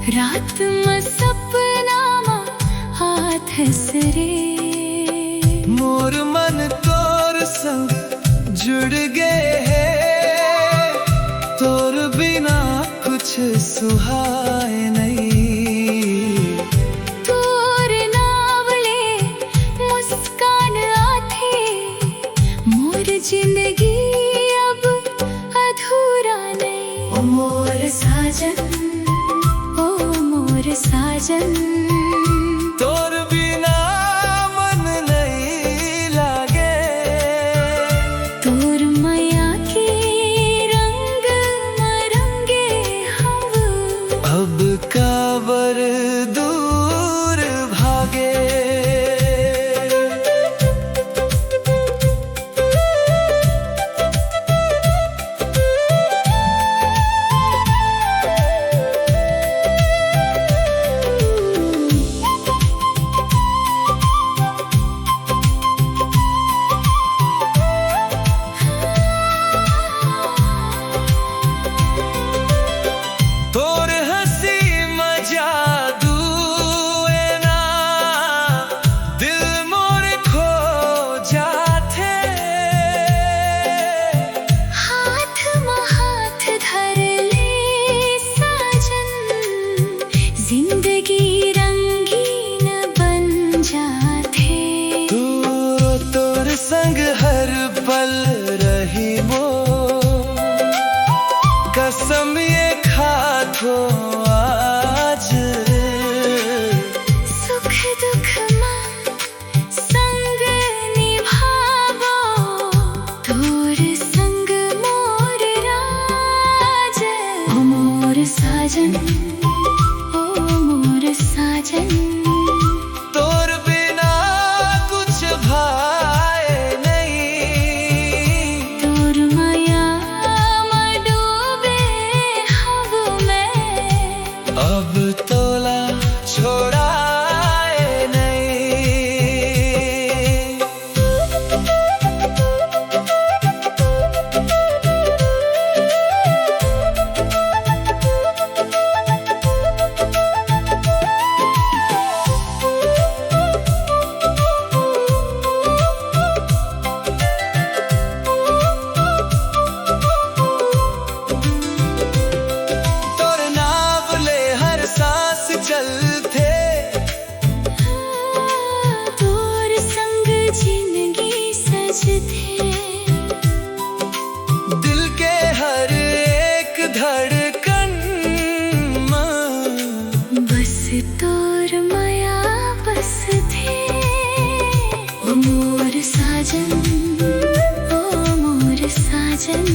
रात में सपना हाथ हसरे मोर मन तोर संग जुड़ गए है, तोर बिना कुछ सुहाए नहीं। तोर नावले मुस्कान आथे, मोर जिंदगी अब अधूरा नहीं। ओ मोर साजन, ओ मोर साजन, तोर बिना मन नहीं लागे। तोर माया के रंग मरंगे हम अब काबर दूर भागे। तोर हंसी मजा दुए ना, दिल मोर खो जाथे। हाथ में हाथ धर ले साजन, जिंदगी रंगीन बन जाथे। तोर संग हर पल रही वो कसम ये खाथो आज। सुख दुख में संग निभावो, तोर संग मोर राज। ओ मोर साजन, ओ मोर साजन, तोर बिना कुछ भाए नहीं। तोर माया में डूबे हव में अब तोला छोड़ाए नहीं। तोर नाव ले हर सांस चलते, तोर संग जिंदगी सजथे। दिल के हर एक धड़कन में बस तोर माया बस थे। ओ मोर साजन, ओ मोर साजन।